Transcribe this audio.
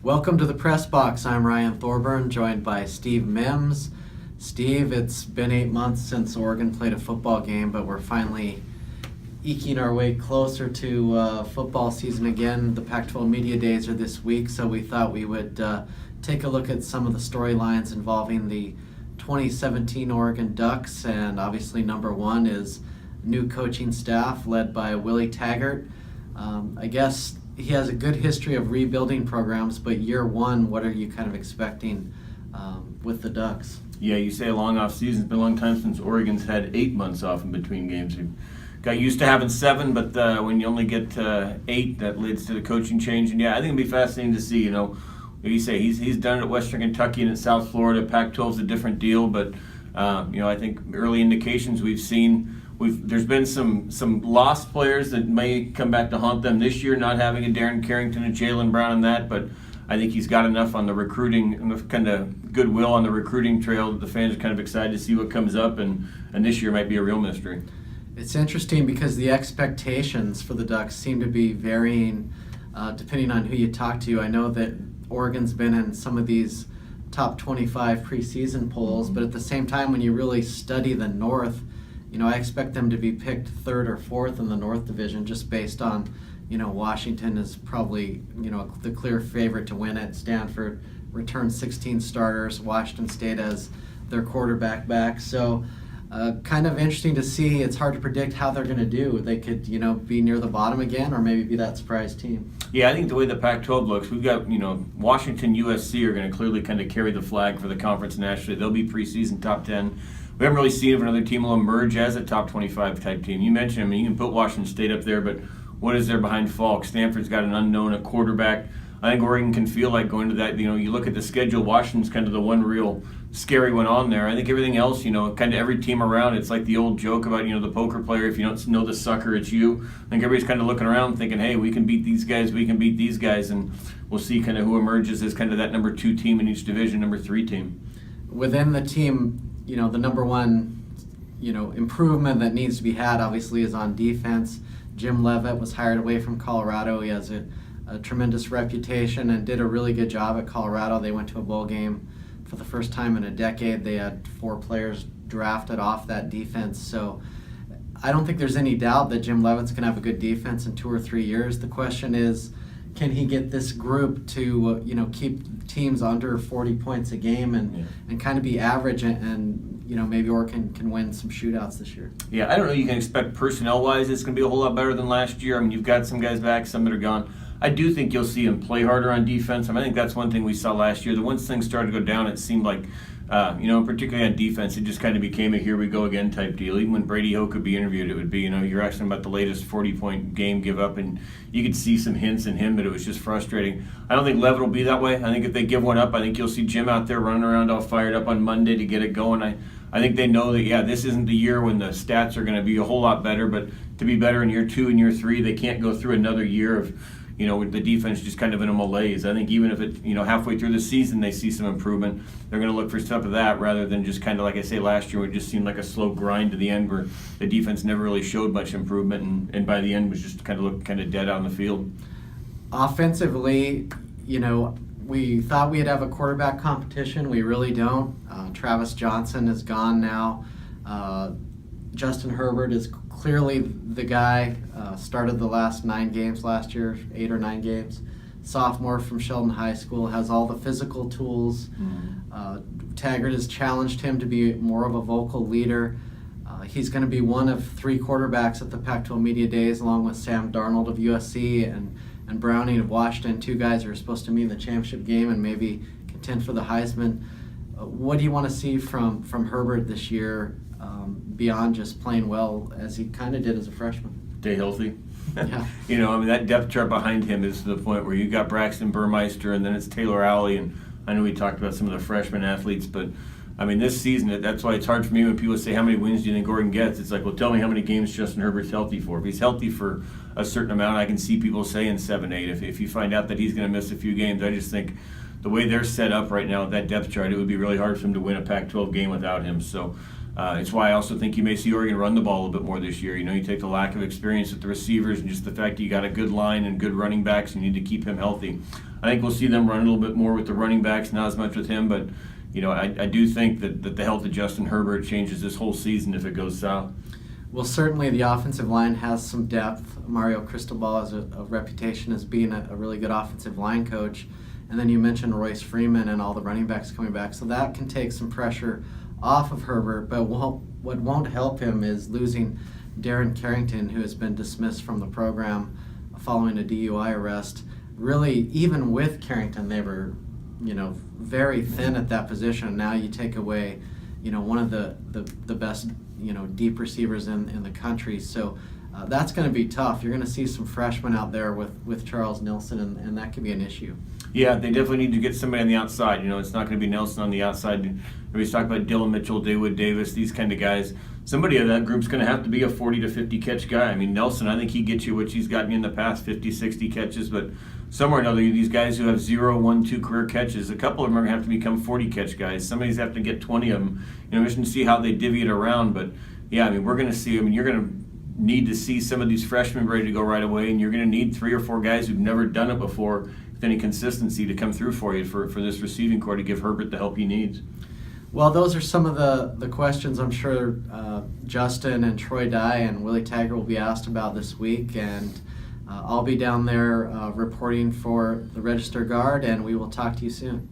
Welcome to the Press Box. I'm Ryan Thorburn, joined by Steve Mims. Steve, it's been 8 months since Oregon played a football game, but we're finally eking our way closer to football season again. The Pac-12 Media Days are this week, so we thought we would take a look at some of the storylines involving the 2017 Oregon Ducks, and obviously number one is new coaching staff led by Willie Taggart. I guess he has a good history of rebuilding programs, but year one, what are you kind of expecting with the Ducks? Yeah, you say a long off season. It's been a long time since Oregon's had 8 months off in between games. We got used to having 7, but when you only get 8, that leads to the coaching change. And yeah, I think it'll be fascinating to see. Like you say, he's done it at Western Kentucky and at South Florida. Pac-12 is a different deal, but I think early indications we've seen. There's been some lost players that may come back to haunt them this year, not having a Darren Carrington and Jalen Brown in that, but I think he's got enough on the recruiting, enough kind of goodwill on the recruiting trail that the fans are kind of excited to see what comes up, and this year might be a real mystery. It's interesting because the expectations for the Ducks seem to be varying depending on who you talk to. I know that Oregon's been in some of these top 25 preseason polls, but at the same time, when you really study the North, I expect them to be picked 3rd or 4th in the North Division just based on, Washington is probably, the clear favorite to win it. Stanford returned 16 starters. Washington State has their quarterback back. So kind of interesting to see. It's hard to predict how they're going to do. They could, be near the bottom again or maybe be that surprise team. Yeah, I think the way the Pac-12 looks, we've got, Washington, USC are going to clearly kind of carry the flag for the conference nationally. They'll be preseason top 10. We haven't really seen if another team will emerge as a top 25 type team. You mentioned, you can put Washington State up there, but what is there behind Falk? Stanford's got an unknown at quarterback. I think Oregon can feel like going to that. You look at the schedule, Washington's kind of the one real scary one on there. I think everything else, kind of every team around, it's like the old joke about, the poker player, if you don't know the sucker, it's you. I think everybody's kind of looking around thinking, hey, we can beat these guys, and we'll see kind of who emerges as kind of that number 2 team in each division, number 3 team. Within the team, the number one, improvement that needs to be had obviously is on defense. Jim Leavitt was hired away from Colorado. He has a tremendous reputation and did a really good job at Colorado. They went to a bowl game for the first time in a decade. They had 4 players drafted off that defense. So I don't think there's any doubt that Jim Leavitt's going to have a good defense in 2 or 3 years. The question is, can he get this group to keep teams under 40 points a game and kind of be average and maybe Oregon can win some shootouts this year? Yeah, I don't know. You can expect personnel-wise it's going to be a whole lot better than last year. You've got some guys back, some that are gone. I do think you'll see him play harder on defense. I think that's one thing we saw last year. Once things started to go down, it seemed like, particularly on defense, it just kind of became a here we go again type deal. Even when Brady Hoke could be interviewed, it would be, you're asking about the latest 40-point game give up, and you could see some hints in him, but it was just frustrating. I don't think Leavitt will be that way. I think if they give one up, I think you'll see Jim out there running around all fired up on Monday to get it going. I think they know that, this isn't the year when the stats are going to be a whole lot better, but to be better in year 2 and year 3, they can't go through another year of, with the defense just kind of in a malaise. I think even if it, halfway through the season they see some improvement, they're going to look for stuff of that rather than just kind of like I say last year, where it just seemed like a slow grind to the end where the defense never really showed much improvement and by the end was just kind of looked kind of dead out on the field. Offensively, we thought we'd have a quarterback competition. We really don't. Travis Johnson is gone now. Justin Herbert is clearly the guy. Started the last 9 games last year, 8 or 9 games. Sophomore from Sheldon High School, has all the physical tools. Taggart has challenged him to be more of a vocal leader. He's going to be one of 3 quarterbacks at the Pac-12 Media Days, along with Sam Darnold of USC and Browning of Washington, 2 guys who are supposed to meet in the championship game and maybe contend for the Heisman. What do you want to see from Herbert this year beyond just playing well as he kind of did as a freshman? Stay healthy. Yeah. That depth chart behind him is to the point where you got Braxton Burmeister and then it's Taylor Alley, and I know we talked about some of the freshman athletes, but this season, that's why it's hard for me when people say, how many wins do you think Oregon gets? It's like, well, tell me how many games Justin Herbert's healthy for. If he's healthy for a certain amount, I can see people saying 7-8. If you find out that he's going to miss a few games, I just think the way they're set up right now, that depth chart, it would be really hard for him to win a Pac-12 game without him. So It's why I also think you may see Oregon run the ball a little bit more this year. You take the lack of experience with the receivers and just the fact that you got a good line and good running backs, and you need to keep him healthy. I think we'll see them run a little bit more with the running backs, not as much with him, but I do think that the health of Justin Herbert changes this whole season if it goes south. Well, certainly the offensive line has some depth. Mario Cristobal has a reputation as being a really good offensive line coach. And then you mentioned Royce Freeman and all the running backs coming back. So that can take some pressure off of Herbert. But what won't help him is losing Darren Carrington, who has been dismissed from the program following a DUI arrest. Really, even with Carrington, they were, very thin at that position. Now you take away, one of the best, deep receivers in the country. So that's going to be tough. You're going to see some freshmen out there with Charles Nelson, and that could be an issue. Yeah, they definitely need to get somebody on the outside. It's not going to be Nelson on the outside. Everybody's talking about Dylan Mitchell, Dawood Davis, these kind of guys. Somebody of that group's going to have to be a 40 to 50 catch guy. I mean, Nelson, I think he gets you what he's gotten you in the past, 50, 60 catches, but somewhere or another, these guys who have 0, 1, 2 career catches, a couple of them are going to have to become 40 catch guys. Somebody's have to get 20 of them. We're going to see how they divvy it around, but yeah, I mean, we're going to see, you're going to need to see some of these freshmen ready to go right away, and you're going to need 3 or 4 guys who've never done it before with any consistency to come through for you for this receiving core to give Herbert the help he needs. Well, those are some of the questions I'm sure Justin and Troy Dye and Willie Taggart will be asked about this week, and I'll be down there reporting for the Register Guard, and we will talk to you soon.